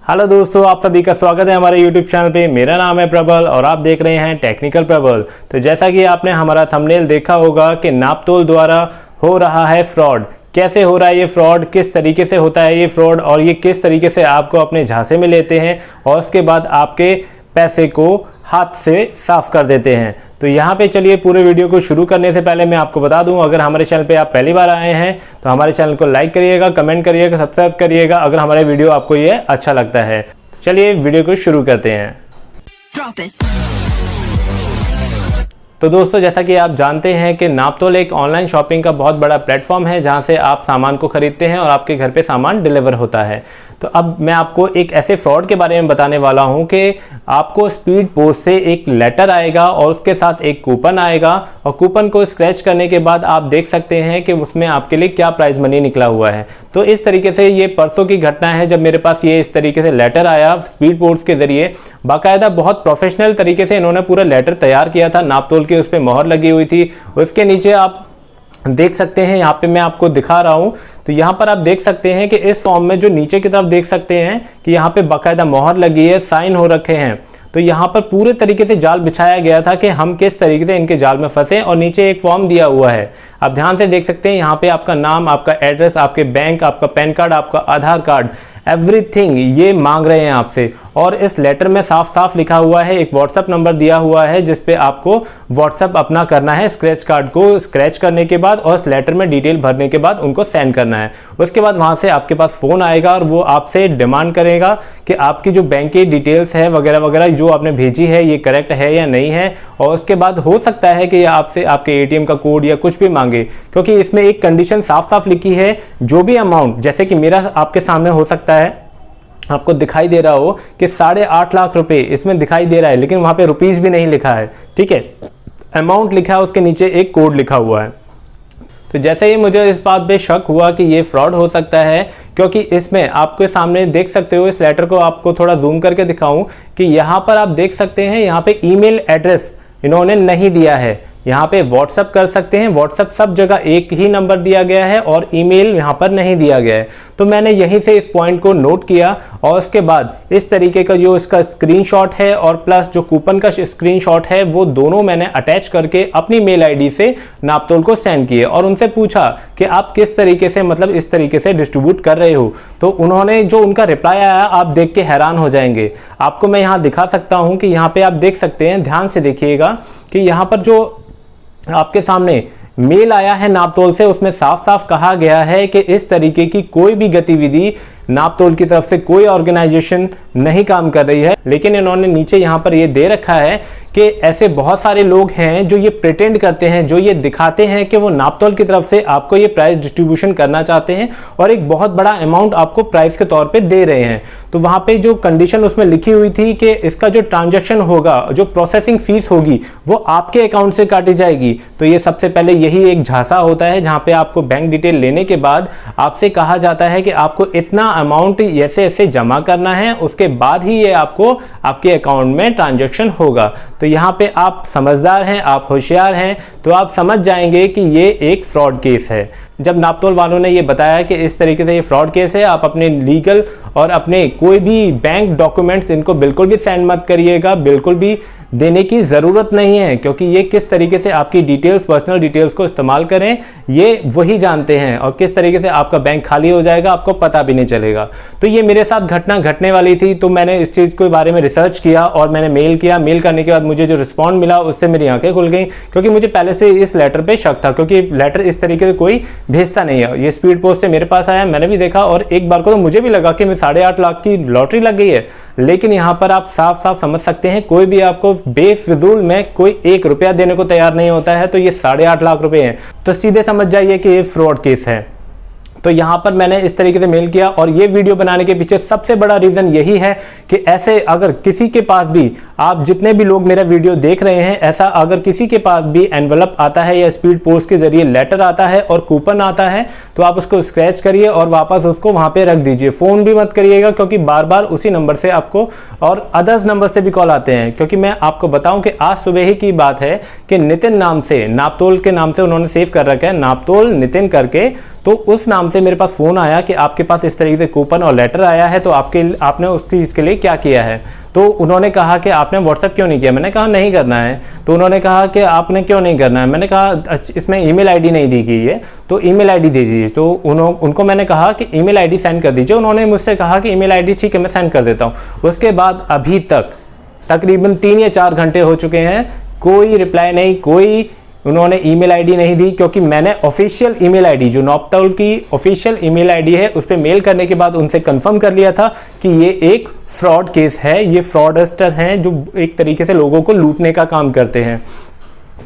Hello दोस्तों, आप सभी का स्वागत है हमारे YouTube चैनल पे। मेरा नाम है प्रबल और आप देख रहे हैं टेक्निकल प्रबल। तो जैसा कि आपने हमारा थंबनेल देखा होगा कि नापतोल द्वारा हो रहा है फ्रॉड। कैसे हो रहा है ये फ्रॉड, किस तरीके से होता है ये फ्रॉड और ये किस तरीके से आपको अपने झांसे में लेते हैं और उसके बाद आपके पैसे को हाथ से साफ कर देते हैं। तो यहाँ पे चलिए पूरे वीडियो को शुरू करने से पहले मैं आपको बता दूं, अगर हमारे चैनल पे आप पहली बार आए हैं तो हमारे चैनल को लाइक करिएगा, कमेंट करिएगा, सब्सक्राइब करिएगा अगर हमारे वीडियो आपको ये अच्छा लगता है। चलिए वीडियो को शुरू करते हैं। तो दोस्तों, जैसा कि आप जानते हैं कि नापतोल एक ऑनलाइन शॉपिंग का बहुत बड़ा प्लेटफॉर्म है जहां से आप सामान को खरीदते हैं और आपके घर पे सामान डिलीवर होता है। तो अब मैं आपको एक ऐसे फ्रॉड के बारे में बताने वाला हूं कि आपको स्पीड पोस्ट से एक लेटर आएगा और उसके साथ एक कूपन आएगा और कूपन को स्क्रैच करने के बाद आप देख सकते हैं कि उसमें आपके लिए क्या प्राइज मनी निकला हुआ है। तो इस तरीके से ये परसों की घटना है जब मेरे पास ये इस तरीके से लेटर आया स्पीड पोस्ट के जरिए। बाकायदा बहुत प्रोफेशनल तरीके से इन्होंने पूरा लेटर तैयार किया था, नापतोल की उस पर मोहर लगी हुई थी। उसके नीचे आप देख सकते हैं, यहाँ पे मैं आपको दिखा रहा हूं। तो यहाँ पर आप देख सकते हैं कि इस फॉर्म में जो नीचे की तरफ देख सकते हैं कि यहाँ पे बाकायदा मोहर लगी है, साइन हो रखे हैं। तो यहाँ पर पूरे तरीके से जाल बिछाया गया था कि हम किस तरीके से इनके जाल में फंसे और नीचे एक फॉर्म दिया हुआ है। आप ध्यान से देख सकते हैं यहाँ पे आपका नाम, आपका एड्रेस, आपके बैंक, आपका पैन कार्ड, आपका आधार कार्ड, एवरीथिंग ये मांग रहे हैं आपसे। और इस लेटर में साफ साफ लिखा हुआ है, एक व्हाट्सएप नंबर दिया हुआ है जिस पे आपको व्हाट्सएप अपना करना है। स्क्रैच कार्ड को स्क्रैच करने के बाद और इस लेटर में डिटेल भरने के बाद उनको सेंड करना है। उसके बाद वहां से आपके पास फोन आएगा और वो आपसे डिमांड करेगा कि आपकी जो बैंक की डिटेल्स है वगैरह वगैरह जो आपने भेजी है ये करेक्ट है या नहीं है। और उसके बाद हो सकता है कि आपसे आपके ATM का कोड या कुछ भी मांगे, क्योंकि इसमें एक कंडीशन साफ साफ लिखी है। जो भी अमाउंट, जैसे कि मेरा आपके सामने हो सकता है, आपको दिखाई दे रहा हो कि 8.5 लाख रुपए इसमें दिखाई दे रहा है, लेकिन वहां पे रुपीस भी नहीं लिखा है। ठीक है, अमाउंट लिखा है, उसके नीचे एक कोड लिखा हुआ है। तो जैसे ही मुझे इस बात पे शक हुआ कि ये फ्रॉड हो सकता है, क्योंकि इसमें आपके सामने देख सकते हो, इस लेटर को आपको थोड़ा जूम करके दिखाऊं कि यहाँ पर आप देख सकते हैं यहाँ पे ईमेल एड्रेस इन्होंने नहीं दिया है। यहाँ पे व्हाट्सएप कर सकते हैं, व्हाट्सएप सब जगह एक ही नंबर दिया गया है और ईमेल यहाँ पर नहीं दिया गया है। तो मैंने यहीं से इस पॉइंट को नोट किया और उसके बाद इस तरीके का जो इसका स्क्रीनशॉट है और प्लस जो कूपन का स्क्रीनशॉट है वो दोनों मैंने अटैच करके अपनी मेल आईडी से नापतोल को सेंड किए और उनसे पूछा कि आप किस तरीके से, मतलब इस तरीके से डिस्ट्रीब्यूट कर रहे हो। तो उन्होंने जो उनका रिप्लाई आया आप देख के हैरान हो जाएंगे। आपको मैं यहाँ दिखा सकता हूँ कि यहाँ पे आप देख सकते हैं, ध्यान से देखिएगा कि यहाँ पर जो आपके सामने मेल आया है नापतोल से, उसमें साफ साफ कहा गया है कि इस तरीके की कोई भी गतिविधि नापतोल की तरफ से कोई ऑर्गेनाइजेशन नहीं काम कर रही है। लेकिन इन्होंने नीचे यहाँ पर ये दे रखा है कि ऐसे बहुत सारे लोग हैं जो ये प्रिटेंड करते हैं, जो ये दिखाते हैं कि वो नापतोल की तरफ से आपको ये प्राइस डिस्ट्रीब्यूशन करना चाहते हैं और एक बहुत बड़ा अमाउंट आपको प्राइस के तौर पे दे रहे हैं। तो वहां पे जो कंडीशन उसमें लिखी हुई थी कि इसका जो ट्रांजैक्शन होगा, जो प्रोसेसिंग फीस होगी वो आपके अकाउंट से काटी जाएगी। तो ये सबसे पहले यही एक झांसा होता है जहां पे आपको बैंक डिटेल लेने के बाद आपसे कहा जाता है कि आपको इतना अमाउंट ऐसे ऐसे जमा करना है, उसके बाद ही ये आपको आपके अकाउंट में ट्रांजैक्शन होगा। तो यहाँ पे आप समझदार हैं, आप होशियार हैं, तो आप समझ जाएंगे कि ये एक फ्रॉड केस है। जब नापतोल वालों ने ये बताया कि इस तरीके से ये फ्रॉड केस है, आप अपने लीगल और अपने कोई भी बैंक डॉक्यूमेंट्स इनको बिल्कुल भी सेंड मत करिएगा, बिल्कुल भी देने की ज़रूरत नहीं है, क्योंकि ये किस तरीके से आपकी डिटेल्स, पर्सनल डिटेल्स को इस्तेमाल करें ये वही जानते हैं और किस तरीके से आपका बैंक खाली हो जाएगा आपको पता भी नहीं चलेगा। तो ये मेरे साथ घटना घटने वाली थी, तो मैंने इस चीज़ के बारे में रिसर्च किया और मैंने मेल किया। मेल करने के बाद मुझे जो रिस्पॉन्ड मिला उससे मेरी आंखें खुल गई, क्योंकि मुझे पहले से इस लेटर पर शक था, क्योंकि लेटर इस तरीके से कोई भेजता नहीं है। ये स्पीड पोस्ट से मेरे पास आया, मैंने भी देखा और एक बार को तो मुझे भी लगा कि 8.5 लाख की लॉटरी लग गई है। लेकिन यहाँ पर आप साफ साफ समझ सकते हैं, कोई भी आपको बेफिजूल में कोई 1 रुपया देने को तैयार नहीं होता है। तो ये 8.5 लाख रुपए हैं, तो सीधे समझ जाइए कि ये फ्रॉड केस है। तो यहाँ पर मैंने इस तरीके से मेल किया और ये वीडियो बनाने के पीछे सबसे बड़ा रीजन यही है कि ऐसे अगर किसी के पास भी, आप जितने भी लोग मेरा वीडियो देख रहे हैं, ऐसा अगर किसी के पास भी एनवलप आता है या स्पीड पोस्ट के जरिए लेटर आता है और कूपन आता है, तो आप उसको स्क्रैच करिए और वापस उसको वहां पे रख दीजिए। फोन भी मत करिएगा, क्योंकि बार बार उसी नंबर से आपको और अदर्स नंबर से भी कॉल आते हैं। क्योंकि मैं आपको बताऊं कि आज सुबह ही की बात है कि नितिन नाम से, नापतोल के नाम से उन्होंने सेव कर रखा है, नापतोल नितिन करके, तो उस नाम से मेरे पास फ़ोन आया कि आपके पास इस तरीके से कूपन और लेटर आया है, तो आपने उसकी इसके लिए क्या किया है। तो उन्होंने कहा कि आपने व्हाट्सएप क्यों नहीं किया। मैंने कहा नहीं करना है। तो उन्होंने कहा कि आपने क्यों नहीं करना है। मैंने कहा इसमें ईमेल आईडी नहीं दी गई है, तो ईमेल आईडी दे दीजिए। तो उनको मैंने कहा कि ईमेल आईडी सेंड कर दीजिए। उन्होंने मुझसे कहा कि ईमेल आईडी ठीक है, मैं सेंड कर देता हूँ। उसके बाद अभी तक तकरीबन 3 या 4 घंटे हो चुके हैं, कोई रिप्लाई नहीं, कोई उन्होंने ईमेल आईडी नहीं दी, क्योंकि मैंने ऑफिशियल ईमेल आईडी जो नॉपतोल की ऑफिशियल ईमेल आईडी है उस पर मेल करने के बाद उनसे कंफर्म कर लिया था कि ये एक फ्रॉड केस है, ये फ्रॉडस्टर हैं जो एक तरीके से लोगों को लूटने का काम करते हैं।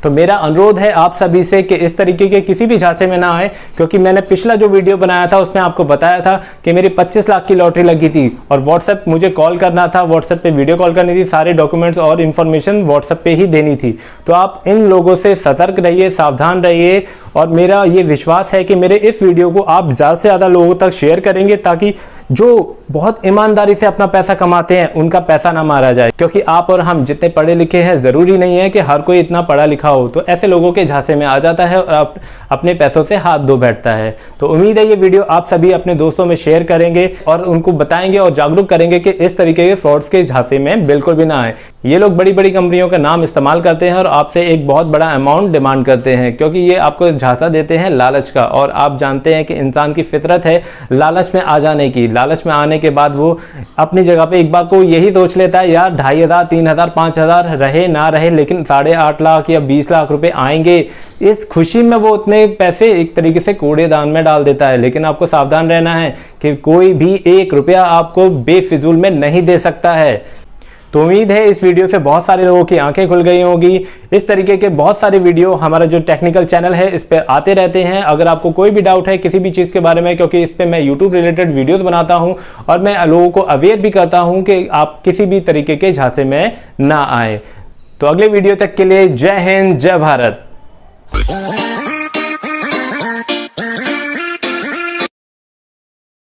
तो मेरा अनुरोध है आप सभी से कि इस तरीके के किसी भी झांसे में ना आए, क्योंकि मैंने पिछला जो वीडियो बनाया था उसमें आपको बताया था कि मेरी 25 लाख की लॉटरी लगी थी और व्हाट्सएप मुझे कॉल करना था, व्हाट्सएप पे वीडियो कॉल करनी थी, सारे डॉक्यूमेंट्स और इन्फॉर्मेशन व्हाट्सएप पे ही देनी थी। तो आप इन लोगों से सतर्क रहिए, सावधान रहिए, और मेरा ये विश्वास है कि मेरे इस वीडियो को आप ज़्यादा से ज़्यादा लोगों तक शेयर करेंगे, ताकि जो बहुत ईमानदारी से अपना पैसा कमाते हैं उनका पैसा ना मारा जाए। क्योंकि आप और हम जितने पढ़े लिखे हैं, ज़रूरी नहीं है कि हर कोई इतना पढ़ा लिखा हो, तो ऐसे लोगों के झांसे में आ जाता है और अपने पैसों से हाथ धो बैठता है। तो उम्मीद है ये वीडियो आप सभी अपने दोस्तों में शेयर करेंगे और उनको बताएंगे और जागरूक करेंगे कि इस तरीके के फ्रॉड्स के झांसे में बिल्कुल भी ना आए। ये लोग बड़ी बड़ी कंपनियों का नाम इस्तेमाल करते हैं और आपसे एक बहुत बड़ा अमाउंट डिमांड करते हैं, क्योंकि ये आपको झांसा देते हैं लालच का। और आप जानते हैं कि इंसान की फितरत है लालच में आ जाने की। लालच में आने के बाद वो अपनी जगह पे एक बार को यही सोच लेता है, यार 2500, 3000, 5000 रहे ना रहे, लेकिन 8.5 लाख या 20 लाख रुपए आएंगे, इस खुशी में वो उतने पैसे एक तरीके से कूड़ेदान में डाल देता है। लेकिन आपको सावधान रहना है कि कोई भी 1 रुपया आपको बेफिजूल में नहीं दे सकता है। तो उम्मीद है इस वीडियो से बहुत सारे लोगों की आंखें खुल गई होंगी। इस तरीके के बहुत सारे वीडियो हमारा जो टेक्निकल चैनल है इस पर आते रहते हैं। अगर आपको कोई भी डाउट है किसी भी चीज़ के बारे में, क्योंकि इस पर मैं यूट्यूब रिलेटेड वीडियोस बनाता हूं और मैं लोगों को अवेयर भी करता हूं कि आप किसी भी तरीके के झांसे में ना आए। तो अगले वीडियो तक के लिए जय हिंद, जय भारत।